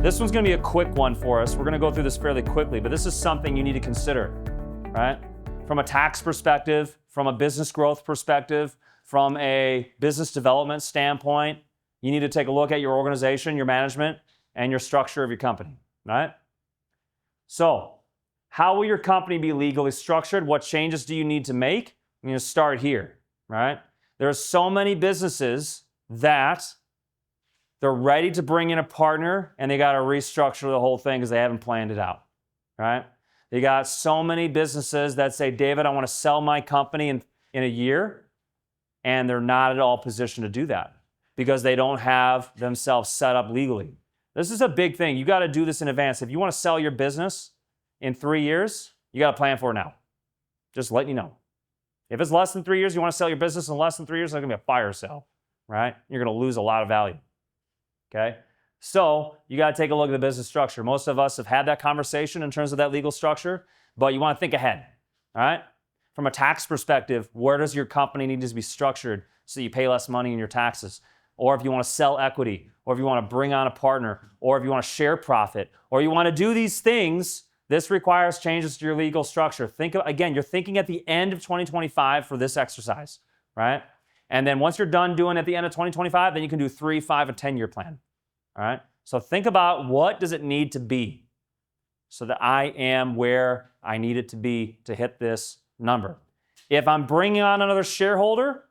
This one's going to be a quick one for us. We're going to go through this fairly quickly, but this is something you need to consider, right? From a tax perspective, from a business growth perspective, from a business development standpoint, you need to take a look at your organization, your management, and your structure of your company, right? So, how will your company be legally structured? What changes do you need to make? You need to start here, right? There are so many businesses that they're ready to bring in a partner and they got to restructure the whole thing because they haven't planned it out, right? They got so many businesses that say, David, I want to sell my company in a year, and they're not at all positioned to do that because they don't have themselves set up legally. This is a big thing. You got to do this in advance. If you want to sell your business in 3 years, you got to plan for it now. Just letting you know. If it's less than 3 years, you want to sell your business in less than 3 years, it's going to be a fire sale, right? You're going to lose a lot of value, okay? So you got to take a look at the business structure. Most of us have had that conversation in terms of that legal structure, but you want to think ahead, all right? From a tax perspective, where does your company need to be structured so you pay less money in your taxes? Or if you want to sell equity, or if you want to bring on a partner, or if you want to share profit, or you want to do these things, this requires changes to your legal structure. Again, you're thinking at the end of 2025 for this exercise, right? And then once you're done doing it at the end of 2025, then you can do 3, 5, and 10-year plan. All right? So think about what does it need to be so that I am where I need it to be to hit this number. If I'm bringing on another shareholder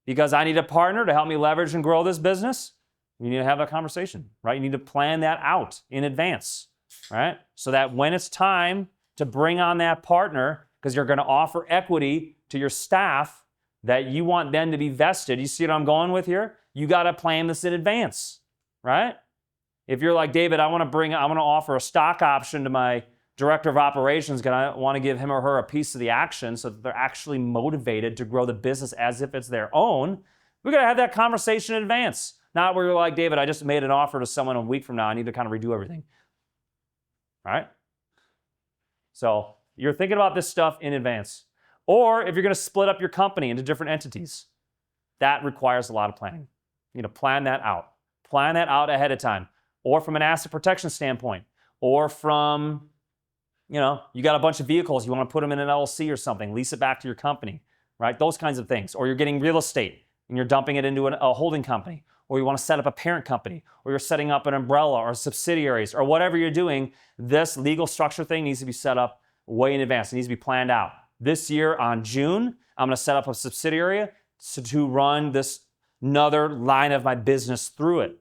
because I need a partner to help me leverage and grow this business, you need to have that conversation, right? You need to plan that out in advance, right? So that when it's time to bring on that partner, because you're going to offer equity to your staff that you want them to be vested. You see what I'm going with here? You got to plan this in advance. Right? If you're like, David, I want to offer a stock option to my director of operations because I want to give him or her a piece of the action so that they're actually motivated to grow the business as if it's their own, we got to have that conversation in advance. Not where you're like, David, I just made an offer to someone a week from now. I need to kind of redo everything. All right? So you're thinking about this stuff in advance. Or if you're going to split up your company into different entities, that requires a lot of planning. You need to plan that out. Plan that out ahead of time, or from an asset protection standpoint, or from, you got a bunch of vehicles, you want to put them in an LLC or something, lease it back to your company, right? Those kinds of things. Or you're getting real estate and you're dumping it into a holding company, or you want to set up a parent company, or you're setting up an umbrella or subsidiaries, or whatever you're doing. This legal structure thing needs to be set up way in advance. It needs to be planned out. This year on June, I'm going to set up a subsidiary to run this another line of my business through it,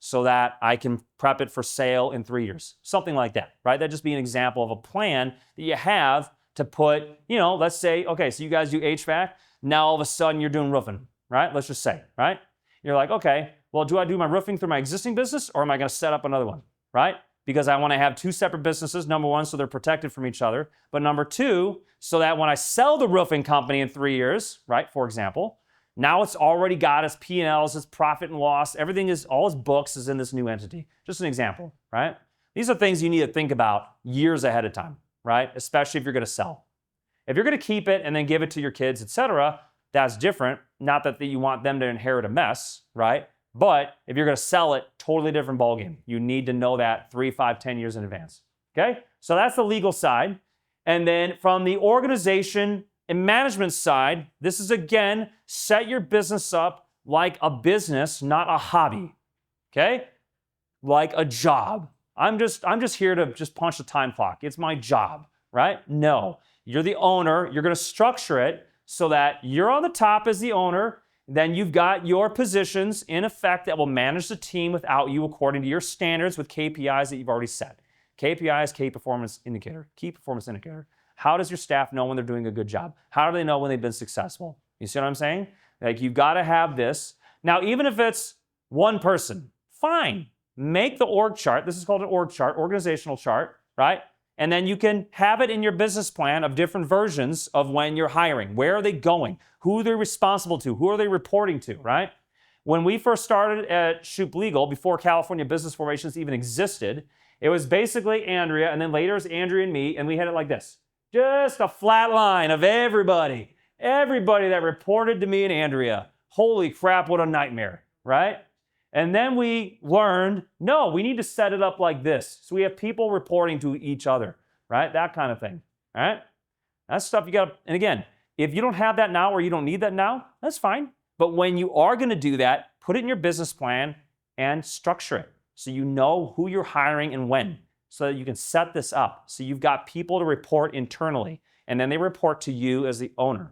so that I can prep it for sale in 3 years. Something like that, right? That'd just be an example of a plan that you have to put, let's say, okay, so you guys do HVAC. Now all of a sudden you're doing roofing, right? Let's just say, right? You're like, okay, well, do I do my roofing through my existing business or am I gonna set up another one, right? Because I wanna have 2 separate businesses, number one, so they're protected from each other. But number 2, so that when I sell the roofing company in 3 years, right, for example, now it's already got its P&Ls, its profit and loss. Everything is, all its books is in this new entity. Just an example, right? These are things you need to think about years ahead of time, right? Especially if you're going to sell. If you're going to keep it and then give it to your kids, etc., that's different. Not that you want them to inherit a mess, right? But if you're going to sell it, totally different ballgame. You need to know that 3, 5, 10 years in advance, okay? So that's the legal side. And then from the organization and management side, this is, again, set your business up like a business, not a hobby, okay? Like a job. I'm just here to just punch the time clock. It's my job, right? No, you're the owner. You're going to structure it so that you're on the top as the owner. Then you've got your positions in effect that will manage the team without you according to your standards with KPIs that you've already set. KPI is key performance indicator. How does your staff know when they're doing a good job? How do they know when they've been successful? You see what I'm saying? Like, you've got to have this. Now, even if it's one person, fine. Make the org chart. This is called an org chart, organizational chart, right? And then you can have it in your business plan of different versions of when you're hiring. Where are they going? Who are they responsible to? Who are they reporting to, right? When we first started at Shoup Legal, before California Business Formations even existed, it was basically Andrea, and then later it was Andrea and me, and we had it like this. Just a flat line of everybody that reported to me and Andrea. Holy crap, what a nightmare, right? And then we learned, no, we need to set it up like this. So we have people reporting to each other, right? That kind of thing, all right? That's stuff you got. And again, if you don't have that now or you don't need that now, that's fine. But when you are going to do that, put it in your business plan and structure it so you know who you're hiring and when, so that you can set this up. So you've got people to report internally, and then they report to you as the owner.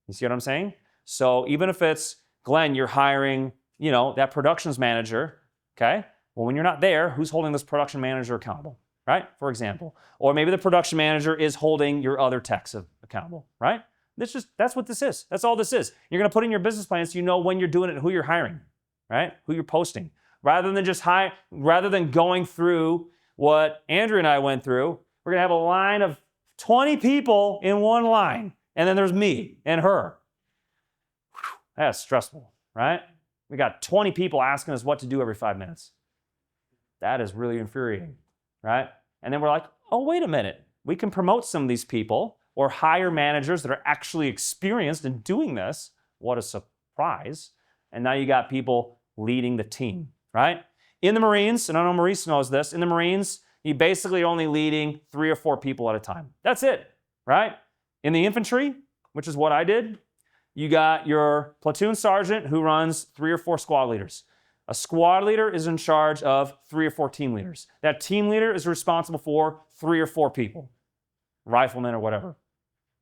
You see what I'm saying? So even if it's, Glenn, you're hiring, that productions manager, okay? Well, when you're not there, who's holding this production manager accountable, right? For example. Or maybe the production manager is holding your other techs accountable, right? That's what this is. That's all this is. You're going to put in your business plan so you know when you're doing it and who you're hiring, right? Who you're posting. Rather than going through what Andrew and I went through, we're going to have a line of 20 people in one line. And then there's me and her. Whew, that's stressful, right? We got 20 people asking us what to do every 5 minutes. That is really infuriating, right? And then we're like, oh, wait a minute. We can promote some of these people or hire managers that are actually experienced in doing this. What a surprise. And now you got people leading the team, right? In the Marines, and I know Maurice knows this, in the Marines, you basically are only leading 3 or 4 people at a time. That's it, right? In the infantry, which is what I did, you got your platoon sergeant who runs 3 or 4 squad leaders. A squad leader is in charge of 3 or 4 team leaders. That team leader is responsible for 3 or 4 people, riflemen or whatever.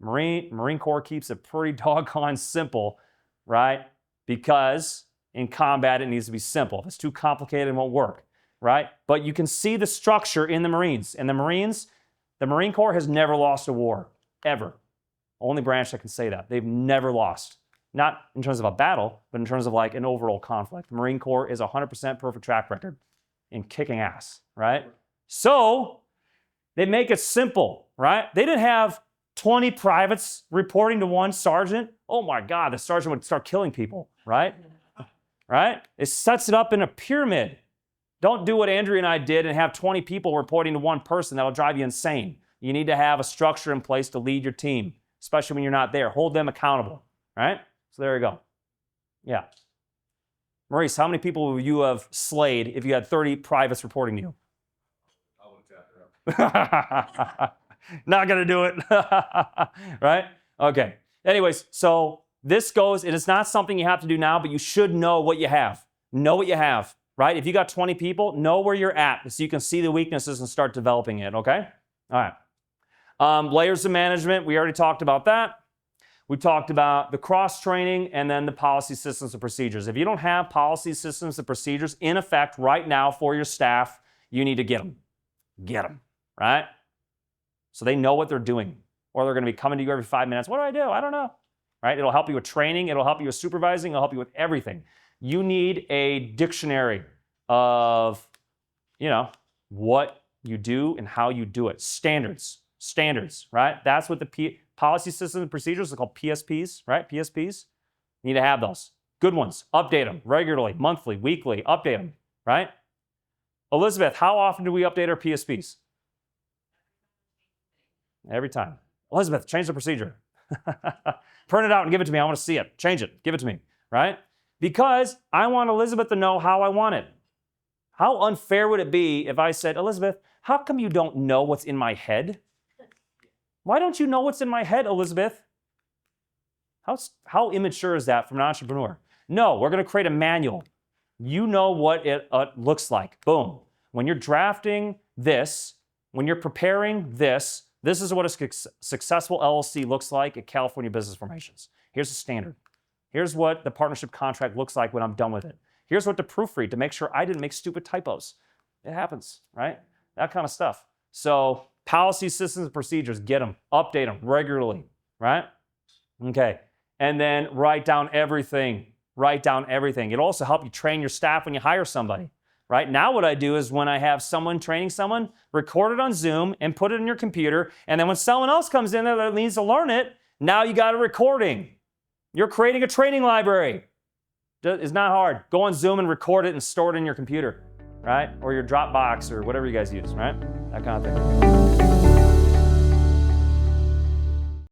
Marine Corps keeps it pretty doggone simple, right? Because in combat, it needs to be simple. If it's too complicated, it won't work, right? But you can see the structure in the Marines. And the Marine Corps has never lost a war, ever. Only branch that can say that. They've never lost. Not in terms of a battle, but in terms of like an overall conflict. The Marine Corps is 100% perfect track record in kicking ass, right? So they make it simple, right? They didn't have 20 privates reporting to one sergeant. Oh my God, the sergeant would start killing people, right? Right? It sets it up in a pyramid. Don't do what Andrew and I did and have 20 people reporting to one person. That'll drive you insane. You need to have a structure in place to lead your team, especially when you're not there. Hold them accountable, right? So there you go. Yeah. Maurice, how many people would you have slayed if you had 30 privates reporting to you? I would have tapped her up. Not going to do it. Right? Okay. Anyways, so this goes, it is not something you have to do now, but you should know what you have. Know what you have, right? If you got 20 people, know where you're at so you can see the weaknesses and start developing it, okay? All right. Layers of management, we already talked about that. We talked about the cross-training and then the policy systems and procedures. If you don't have policy systems and procedures in effect right now for your staff, you need to get them. Get them, right? So they know what they're doing. Or they're going to be coming to you every 5 minutes. What do? I don't know. Right? It'll help you with training. It'll help you with supervising. It'll help you with everything. You need a dictionary of, what you do and how you do it. Standards, right? That's what the policy systems and procedures are called PSPs, right? PSPs. You need to have those. Good ones. Update them regularly, monthly, weekly. Update them, right? Elizabeth, how often do we update our PSPs? Every time. Elizabeth, change the procedure. Print it out and give it to me. I want to see it. Change it. Give it to me, right? Because I want Elizabeth to know how I want it. How unfair would it be if I said, Elizabeth, how come you don't know what's in my head? Why don't you know what's in my head, Elizabeth? How immature is that from an entrepreneur? No, we're going to create a manual. You know what it looks like. Boom. When you're drafting this, when you're preparing this is what a successful LLC looks like at California Business Formations. Here's the standard. Here's what the partnership contract looks like when I'm done with it. Here's what to proofread to make sure I didn't make stupid typos. It happens, right? That kind of stuff. So policy, systems, and procedures, get them, update them regularly, right? Okay. And then write down everything. Write down everything. It'll also help you train your staff when you hire somebody. Right? Now what I do is when I have someone training someone, record it on Zoom and put it in your computer. And then when someone else comes in there that needs to learn it, now you got a recording. You're creating a training library. It's not hard. Go on Zoom and record it and store it in your computer, right? Or your Dropbox or whatever you guys use, right? That kind of thing.